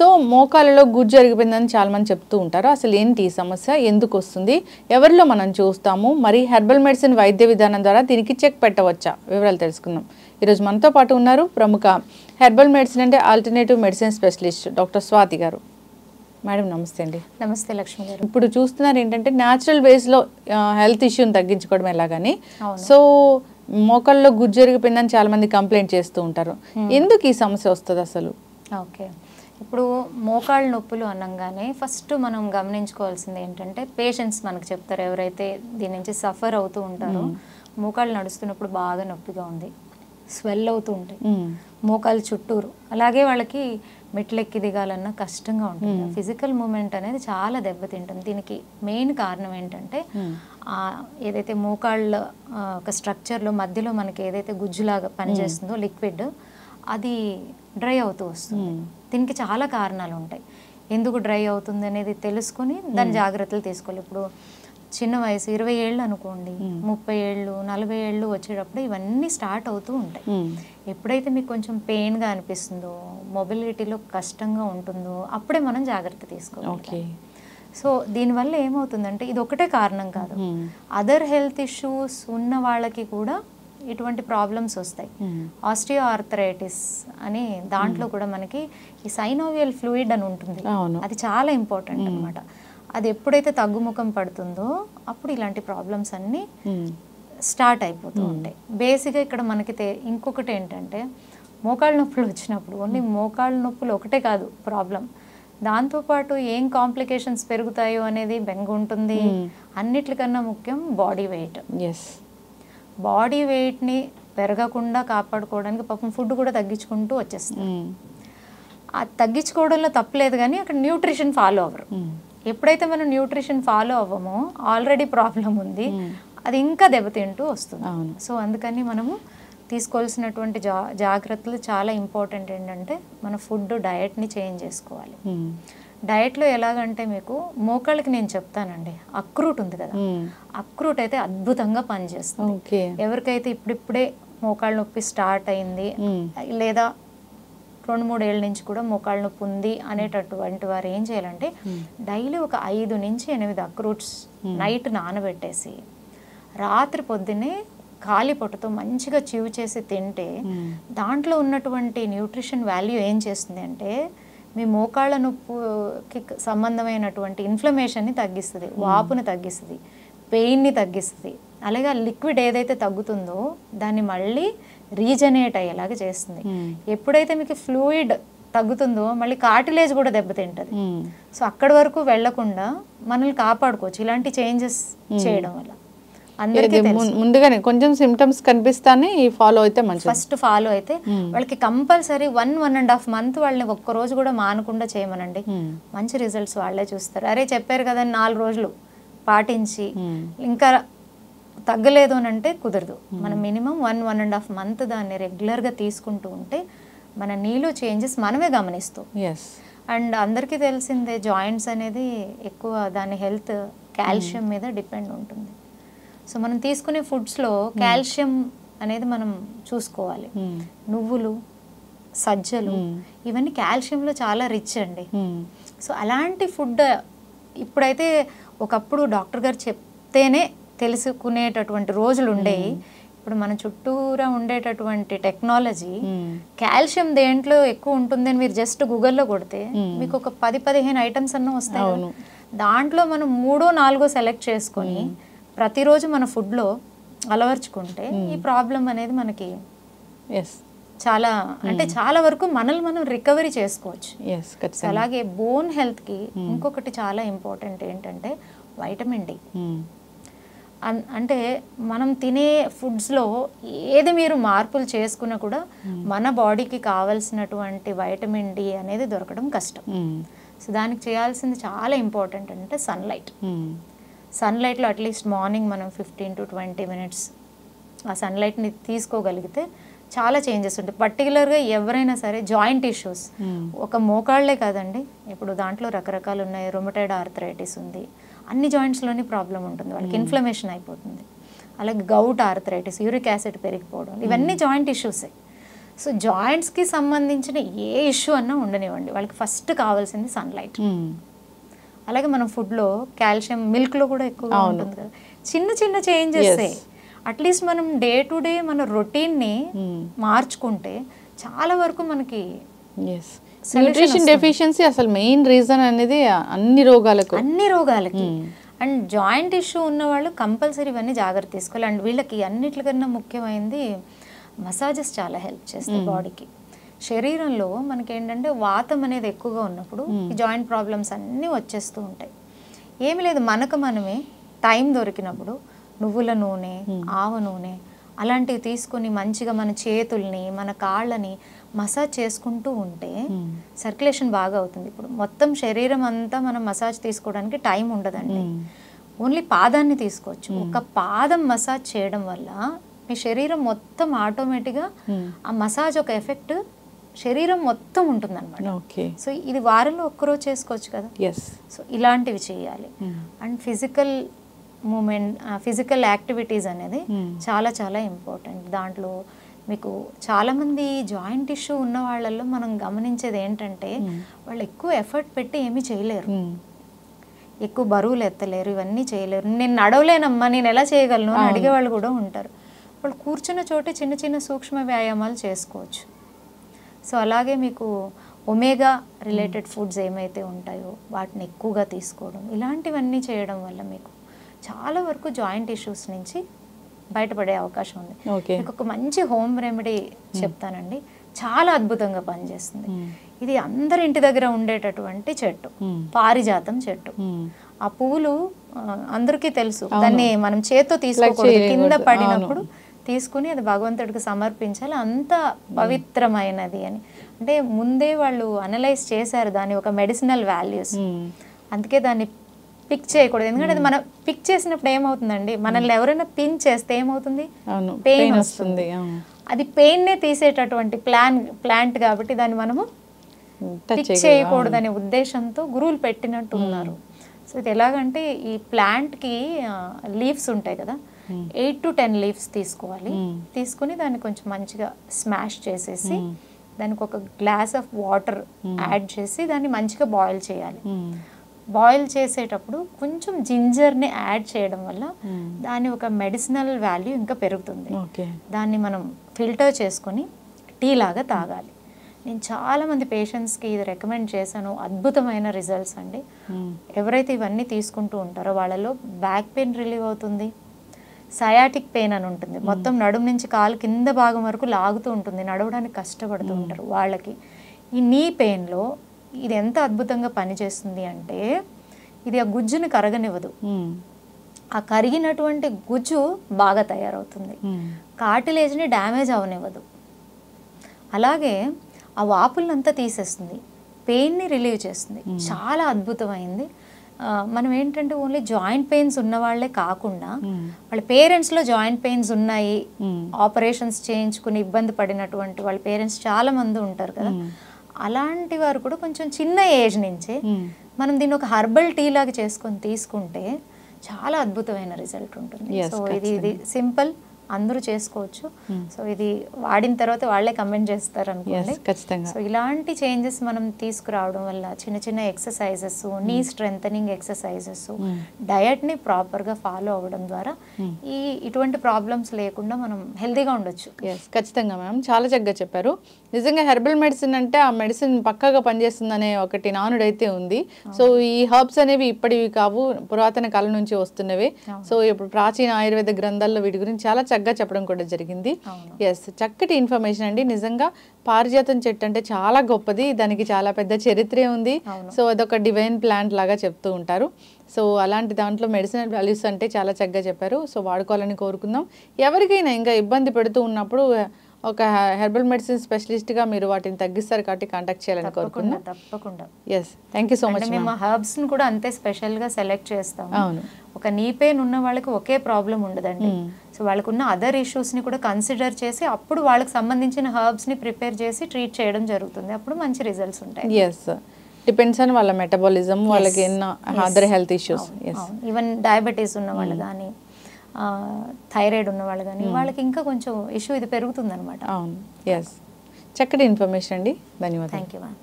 So మోకాళ్ళలో గుజ్జు జరిగిపోయిందని చాలామంది చెప్తూ ఉంటారు. అసలు ఏంటి ఈ సమస్య, ఎందుకు వస్తుంది, ఎవరిలో మనం చూస్తాము, మరి హెర్బల్ మెడిసిన్ వైద్య విధానం ద్వారా దీనికి చెక్ పెట్టవచ్చా, వివరాలు తెలుసుకుందాం. ఈరోజు మనతో పాటు ఉన్నారు ప్రముఖ హెర్బల్ మెడిసిన్ అంటే alternative medicine specialist doctor Swathi గారు. మేడం నమస్తే అండి. నమస్తే లక్ష్మి గారు. ఇప్పుడు చూస్తున్నారు ఏంటంటే న్యాచురల్ వేస్లో హెల్త్ ఇష్యూని తగ్గించుకోవడం ఎలాగని. సో మోకాళ్ళలో గుజ్జు జరిగిపోయిందని చాలామంది కంప్లైంట్ చేస్తూ ఉంటారు. ఎందుకు ఈ సమస్య వస్తుంది అసలు? ఓకే, ఇప్పుడు మోకాళ్ళ నొప్పులు అనగానే ఫస్ట్ మనం గమనించుకోవాల్సింది ఏంటంటే పేషెంట్స్ మనకు చెప్తారు, ఎవరైతే దీని నుంచి సఫర్ అవుతూ ఉంటారో మోకాళ్ళు నడుస్తున్నప్పుడు బాగా నొప్పిగా ఉంది, స్వెల్ అవుతూ ఉంటాయి మోకాళ్ళ చుట్టూరు, అలాగే వాళ్ళకి మెట్లెక్కి దిగాలన్నా కష్టంగా ఉంటుంది. ఫిజికల్ మూమెంట్ అనేది చాలా దెబ్బతింటుంది. దీనికి మెయిన్ కారణం ఏంటంటే ఏదైతే మోకాళ్ళ ఒక స్ట్రక్చర్లో మధ్యలో మనకి ఏదైతే గుజ్జులాగా పనిచేస్తుందో లిక్విడ్, అది డ్రై అవుతూ వస్తుంది. దీనికి చాలా కారణాలు ఉంటాయి. ఎందుకు డ్రై అవుతుంది అనేది తెలుసుకొని దాని జాగ్రత్తలు తీసుకోవాలి. ఇప్పుడు చిన్న వయసు 20 ఏళ్ళు అనుకోండి, 30 ఏళ్ళు 40 ఏళ్ళు వచ్చేటప్పుడు ఇవన్నీ స్టార్ట్ అవుతూ ఉంటాయి. ఎప్పుడైతే మీకు కొంచెం పెయిన్గా అనిపిస్తుందో, మొబిలిటీలో కష్టంగా ఉంటుందో అప్పుడే మనం జాగ్రత్త తీసుకోవాలి. సో దీనివల్ల ఏమవుతుందంటే ఇది ఒకటే కారణం కాదు, అదర్ హెల్త్ ఇష్యూస్ ఉన్న వాళ్ళకి కూడా ఇటువంటి ప్రాబ్లమ్స్ వస్తాయి. ఆస్టియో ఆర్థరైటిస్ అని దాంట్లో కూడా మనకి ఈ సైనోవియల్ ఫ్లూయిడ్ అని ఉంటుంది, అది చాలా ఇంపార్టెంట్ అనమాట. అది ఎప్పుడైతే తగ్గుముఖం పడుతుందో అప్పుడు ఇలాంటి ప్రాబ్లమ్స్ అన్నీ స్టార్ట్ అయిపోతూ ఉంటాయి. బేసిక్గా ఇక్కడ మనకి ఇంకొకటి ఏంటంటే మోకాళ్ళ నొప్పులు వచ్చినప్పుడు ఓన్లీ మోకాళ్ళ నొప్పులు ఒకటే కాదు ప్రాబ్లం, దాంతోపాటు ఏం కాంప్లికేషన్స్ పెరుగుతాయో అనేది బెంగ ఉంటుంది. అన్నిటికన్నా ముఖ్యం బాడీ వెయిట్. బాడీ వెయిట్ని పెరగకుండా కాపాడుకోవడానికి పాపం ఫుడ్ కూడా తగ్గించుకుంటూ వచ్చేస్తుంది. అది తగ్గించుకోవడంలో తప్పలేదు, కానీ అక్కడ న్యూట్రిషన్ ఫాలో అవ్వరు. ఎప్పుడైతే మనం న్యూట్రిషన్ ఫాలో అవ్వమో ఆల్రెడీ ప్రాబ్లం ఉంది, అది ఇంకా దెబ్బతింటూ వస్తుంది. సో అందుకని మనము తీసుకోవాల్సినటువంటి జాగ్రత్తలు చాలా ఇంపార్టెంట్. ఏంటంటే మన ఫుడ్ డయట్ని చేంజ్ చేసుకోవాలి. డయట్లో ఎలాగంటే మీకు మోకాళ్ళకి నేను చెప్తానండి, అక్రూట్ ఉంది కదా, అక్రూట్ అయితే అద్భుతంగా పనిచేస్తుంది. ఎవరికైతే ఇప్పుడిప్పుడే మోకాళ్ళ నొప్పి స్టార్ట్ అయింది లేదా 2-3 ఏళ్ళ నుంచి కూడా మోకాళ్ళ నొప్పి ఉంది అనేటటువంటి వారు ఏం చేయాలంటే డైలీ ఒక 5 నుంచి 8 అక్రూట్స్ నైట్ నానబెట్టేసి రాత్రి పొద్దున్నే ఖాళీ పొట్టతో మంచిగా చీవ్ చేసి తింటే దాంట్లో ఉన్నటువంటి న్యూట్రిషన్ వాల్యూ ఏం చేస్తుంది అంటే మీ మోకాళ్ళ నొప్పికి సంబంధమైనటువంటి ఇన్ఫ్లమేషన్ని తగ్గిస్తుంది, వాపుని తగ్గిస్తుంది, పెయిన్ని తగ్గిస్తుంది. అలాగే ఆ లిక్విడ్ ఏదైతే తగ్గుతుందో దాన్ని మళ్ళీ రీజనేట్ అయ్యేలాగా చేస్తుంది. ఎప్పుడైతే మీకు ఫ్లూయిడ్ తగ్గుతుందో మళ్ళీ కార్టిలేజ్ కూడా దెబ్బతింటుంది. సో అక్కడి వరకు వెళ్లకుండా మనల్ని కాపాడుకోవచ్చు ఇలాంటి చేంజెస్ చేయడం వల్ల. ముందుగానే కొంచెం సిమ్టమ్స్ కనిపిస్తానే ఫాలో అయితే మంచిది. ఫస్ట్ ఫాలో అయితే వాళ్ళకి కంపల్సరీ 1.5 మంత్ వాళ్ళని ఒక్కరోజు కూడా మానకుండా చేయమనండి, మంచి రిజల్ట్స్ వాళ్ళే చూస్తారు. అరే చెప్పారు కదా 4 రోజులు పాటించి ఇంకా తగ్గలేదు అని అంటే కుదరదు. మనం మినిమం 1.5 మంత్ దాన్ని రెగ్యులర్గా తీసుకుంటూ ఉంటే మన నీలో చేంజెస్ మనమే గమనిస్తాం. అండ్ అందరికీ తెలిసిందే జాయింట్స్ అనేది ఎక్కువ దాని హెల్త్ కాల్షియం మీద డిపెండ్ ఉంటుంది. సో మనం తీసుకునే ఫుడ్స్లో కాల్షియం అనేది మనం చూసుకోవాలి. నువ్వులు, సజ్జలు ఇవన్నీ కాల్షియంలో చాలా రిచ్ అండి. సో అలాంటి ఫుడ్ ఇప్పుడైతే ఒకప్పుడు డాక్టర్ గారు చెప్తేనే తెలుసుకునేటటువంటి రోజులు ఉండేవి. ఇప్పుడు మన చుట్టూరా ఉండేటటువంటి టెక్నాలజీ కాల్షియం దేంట్లో ఎక్కువ ఉంటుందని మీరు జస్ట్ గూగుల్లో కొడితే మీకు ఒక 10-15 ఐటమ్స్ అన్న వస్తాయి. దాంట్లో మనం 3-4 సెలెక్ట్ చేసుకొని ప్రతిరోజు మన ఫుడ్లో అలవర్చుకుంటే ఈ ప్రాబ్లం అనేది మనకి చాలా అంటే చాలా వరకు మనల్ని మనం రికవరీ చేసుకోవచ్చు. అలాగే బోన్ హెల్త్కి ఇంకొకటి చాలా ఇంపార్టెంట్ ఏంటంటే వైటమిన్ డి. అంటే మనం తినే ఫుడ్స్లో ఏది మీరు మార్పులు చేసుకున్నా కూడా మన బాడీకి కావాల్సినటువంటి వైటమిన్ డి అనేది దొరకడం కష్టం. సో దానికి చేయాల్సింది చాలా ఇంపార్టెంట్ అంటే సన్లైట్. సన్లైట్లో అట్లీస్ట్ మార్నింగ్ మనం 15 to 20 minutes ఆ సన్లైట్ని తీసుకోగలిగితే చాలా చేంజెస్ ఉంటాయి. పర్టికులర్గా ఎవరైనా సరే జాయింట్ ఇష్యూస్, ఒక మోకాళ్ళే కాదండి, ఇప్పుడు దాంట్లో రకరకాలు ఉన్నాయి. రొమటైడ్ ఆర్థరైటిస్ ఉంది, అన్ని జాయింట్స్లోని ప్రాబ్లం ఉంటుంది, వాళ్ళకి ఇన్ఫ్లమేషన్ అయిపోతుంది. అలాగే గౌట్ ఆర్థరైటిస్, యూరిక్ యాసిడ్ పెరిగిపోవడం, ఇవన్నీ జాయింట్ ఇష్యూసే. సో జాయింట్స్కి సంబంధించిన ఏ ఇష్యూ అన్నా ఉండనివ్వండి, వాళ్ళకి ఫస్ట్ కావాల్సింది సన్లైట్. అలాగే మనం ఫుడ్లో కాల్షియం మిల్క్లో కూడా ఎక్కువగా ఉంటుంది కదా, చిన్న చిన్న చేంజెస్ అట్లీస్ట్ మనం డే టు డే మన రొటీన్ని మార్చుకుంటే చాలా వరకు మనకి న్యూట్రిషన్ డెఫిషియన్సీ అసలు మెయిన్ రీజన్ అనేది అన్ని రోగాలకి. అండ్ జాయింట్ ఇష్యూ ఉన్న వాళ్ళు కంపల్సరీ ఇవన్నీ జాగ్రత్త తీసుకోవాలి. అండ్ వీళ్ళకి అన్నిటికన్నా ముఖ్యమైనది మసాజెస్ చాలా హెల్ప్ చేస్తాయి బాడీకి. శరీరంలో మనకి ఏంటంటే వాతం అనేది ఎక్కువగా ఉన్నప్పుడు ఈ జాయింట్ ప్రాబ్లమ్స్ అన్నీ వచ్చేస్తూ ఉంటాయి. ఏమి లేదు, మనకు మనమే టైం దొరికినప్పుడు నువ్వుల నూనె, ఆవ నూనె అలాంటివి తీసుకుని మంచిగా మన చేతుల్ని మన కాళ్ళని మసాజ్ చేసుకుంటూ ఉంటే సర్క్యులేషన్ బాగా అవుతుంది. ఇప్పుడు మొత్తం శరీరం అంతా మనం మసాజ్ తీసుకోవడానికి టైం ఉండదండి, ఓన్లీ పాదాన్ని తీసుకోవచ్చు. ఒక పాదం మసాజ్ చేయడం వల్ల మీ శరీరం మొత్తం ఆటోమేటిక్గా ఆ మసాజ్ ఒక ఎఫెక్ట్ శరీరం మొత్తం ఉంటుంది అనమాట. సో ఇది వారంలో ఒక్కరోజు చేసుకోవచ్చు కదా. సో ఇలాంటివి చేయాలి. And physical movement, physical activities అనేది చాలా చాలా ఇంపార్టెంట్. దాంట్లో మీకు చాలామంది జాయింట్ ఇష్యూ ఉన్న వాళ్ళల్లో మనం గమనించేది ఏంటంటే వాళ్ళు ఎక్కువ ఎఫర్ట్ పెట్టి ఏమీ చేయలేరు, ఎక్కువ బరువులు ఎత్తలేరు, ఇవన్నీ చేయలేరు. నేను నడవలేనమ్మా, నేను ఎలా చేయగలను అని అడిగే వాళ్ళు కూడా ఉంటారు. వాళ్ళు కూర్చున్న చోటే చిన్న చిన్న సూక్ష్మ వ్యాయామాలు చేసుకోవచ్చు. సో అలాగే మీకు ఒమేగా రిలేటెడ్ ఫుడ్స్ ఏమైతే ఉంటాయో వాటిని ఎక్కువగా తీసుకోవడం, ఇలాంటివన్నీ చేయడం వల్ల మీకు చాలా వరకు జాయింట్ ఇష్యూస్ నుంచి బయటపడే అవకాశం ఉంది. మీకు ఒక మంచి హోమ్ రెమెడీ చెప్తానండి, చాలా అద్భుతంగా పనిచేస్తుంది. ఇది అందరి ఇంటి దగ్గర ఉండేటటువంటి చెట్టు, పారిజాతం చెట్టు. ఆ పువ్వులు అందరికీ తెలుసు, దాన్ని మనం చేత్తో తీసుకోకూడదు, కింద పడినప్పుడు తీసుకుని అది భగవంతుడికి సమర్పించాలి, అంత పవిత్రమైనది అని. అంటే ముందే వాళ్ళు అనలైజ్ చేశారు దాని ఒక మెడిసినల్ వాల్యూస్. అందుకే దాన్ని పిక్ చేయకూడదు, ఎందుకంటే అది మనం పిక్ చేసినప్పుడు ఏమవుతుందండి, మనల్ని ఎవరైనా పిన్ చేస్తే ఏమవుతుంది, పెయిన్ వస్తుంది. అది పెయిన్నే తీసేటటువంటి ప్లాంట్ కాబట్టి దాన్ని మనము పిక్ చేయకూడదనే ఉద్దేశంతో గురువులు పెట్టినట్టు ఉన్నారు. సో ఇది ఎలాగంటే ఈ ప్లాంట్కి లీవ్స్ ఉంటాయి కదా, 8 to 10 లీవ్స్ తీసుకోవాలి. తీసుకుని దాన్ని కొంచెం మంచిగా స్మాష్ చేసేసి దానికి ఒక గ్లాస్ ఆఫ్ వాటర్ యాడ్ చేసి దాన్ని మంచిగా బాయిల్ చేయాలి. బాయిల్ చేసేటప్పుడు కొంచెం జింజర్ని యాడ్ చేయడం వల్ల దాని ఒక మెడిసినల్ వాల్యూ ఇంకా పెరుగుతుంది. దాన్ని మనం ఫిల్టర్ చేసుకొని టీ లాగా తాగాలి. నేను చాలామంది పేషెంట్స్కి ఇది రికమెండ్ చేశాను, అద్భుతమైన రిజల్ట్స్ అండి. ఎవరైతే ఇవన్నీ తీసుకుంటూ ఉంటారో వాళ్ళలో బ్యాక్ పెయిన్ రిలీవ్ అవుతుంది, సయాటిక్ పెయిన్ అని ఉంటుంది, మొత్తం నడుము నుంచి కాలు కింద భాగం వరకు లాగుతూ ఉంటుంది, నడవడానికి కష్టపడుతూ ఉంటారు వాళ్ళకి. ఈ నీ పెయిన్లో ఇది ఎంత అద్భుతంగా పనిచేస్తుంది అంటే ఇది ఆ గుజ్జుని కరగనివ్వదు, ఆ కరిగినటువంటి గుజ్జు బాగా తయారవుతుంది, కార్టిలేజ్ని డ్యామేజ్ అవనివ్వదు, అలాగే ఆ వాపులంతా తీసేస్తుంది, పెయిన్ని రిలీవ్ చేస్తుంది. చాలా అద్భుతమైంది. మనం ఏంటంటే ఓన్లీ జాయింట్ పెయిన్స్ ఉన్న వాళ్ళే కాకుండా వాళ్ళ పేరెంట్స్లో జాయింట్ పెయిన్స్ ఉన్నాయి, ఆపరేషన్స్ చేయించుకుని ఇబ్బంది పడినటువంటి వాళ్ళ పేరెంట్స్ చాలా మంది ఉంటారు కదా, అలాంటి వారు కూడా కొంచెం చిన్న ఏజ్ నుంచే మనం దీన్ని ఒక హర్బల్ టీ లాగా చేసుకొని తీసుకుంటే చాలా అద్భుతమైన రిజల్ట్ ఉంటుంది. సో ఇది సింపుల్, అందరూ చేసుకోవచ్చు. సో ఇది వాడిన తర్వాత వాళ్ళే కమెంట్ చేస్తారు అనుకోండి. సో ఇలాంటి చేంజెస్ మనం తీసుకురావడం వల్ల చిన్న చిన్న ఎక్సర్సైజెస్, నీ స్ట్రెంథనింగ్ ఎక్సర్సైజెస్, డయట్ని ప్రాపర్గా ఫాలో అవ్వడం ద్వారా ఇటువంటి ప్రాబ్లమ్స్ లేకుండా మనం హెల్తీగా ఉండొచ్చు. ఖచ్చితంగా మ్యామ్, చాలా చక్కగా చెప్పారు. నిజంగా హెర్బల్ మెడిసిన్ అంటే ఆ మెడిసిన్ పక్కాగా పనిచేస్తుందనే ఒకటి నానుడైతే ఉంది. సో ఈ హర్బ్స్ అనేవి ఇప్పటివి కావు, పురాతన కాలం నుంచి వస్తున్నవే. సో ఇప్పుడు ప్రాచీన ఆయుర్వేద గ్రంథాల్లో వీటి గురించి చాలా చక్కగా చెప్పడం కూడా జరిగింది. ఎస్, చక్కటి ఇన్ఫర్మేషన్ అండి. నిజంగా పారిజాతం చెట్టు అంటే చాలా గొప్పది, దానికి చాలా పెద్ద చరిత్రే ఉంది. సో అదొక డివైన్ ప్లాంట్ లాగా చెప్తూ ఉంటారు. సో అలాంటి దాంట్లో మెడిసినల్ వాల్యూస్ అంటే చాలా చక్కగా చెప్పారు. సో వాడుకోవాలని కోరుకుందాం. ఎవరికైనా ఇంకా ఇబ్బంది పెడుతూ ఉన్నప్పుడు ఒక హెర్బల్ మెడిసిన్ స్పెషలిస్ట్గా మీరు వాటిని తగ్గిస్తారు కాబట్టి కాంటాక్ట్ చేయాలని కోరుకుంటున్నాం. తప్పకుండా. Yes, thank you so much. మేము హర్బ్స్ని కూడా అంతే స్పెషల్గా సెలెక్ట్ చేస్తాం. అవును, ఒక నీ పెయిన్ ఉన్న వాళ్ళకి ఒకే ప్రాబ్లం ఉండదండి. సో వాళ్ళకున్న అదర్ ఇష్యూస్ని కూడా కన్సిడర్ చేసి అప్పుడు వాళ్ళకి సంబంధించిన హర్బ్స్ని ప్రిపేర్ చేసి ట్రీట్ చేయడం జరుగుతుంది. అప్పుడు మంచి రిజల్ట్స్ ఉంటాయి. ఎస్, డిపెండ్స్ ఆన్ వాళ్ళ మెటబాలిజం, వాళ్ళకి ఎన్నో other health issues. Even diabetes ఉన్న వాళ్ళు కానీ, థైరాయిడ్ ఉన్న వాళ్ళు కానీ, వాళ్ళకి ఇంకా కొంచెం ఇష్యూ ఇది పెరుగుతుంది అనమాట. అవును. ఎస్, చక్కటి ఇన్ఫర్మేషన్ అండి. ధన్యవాదాలు. Thank you ma'am.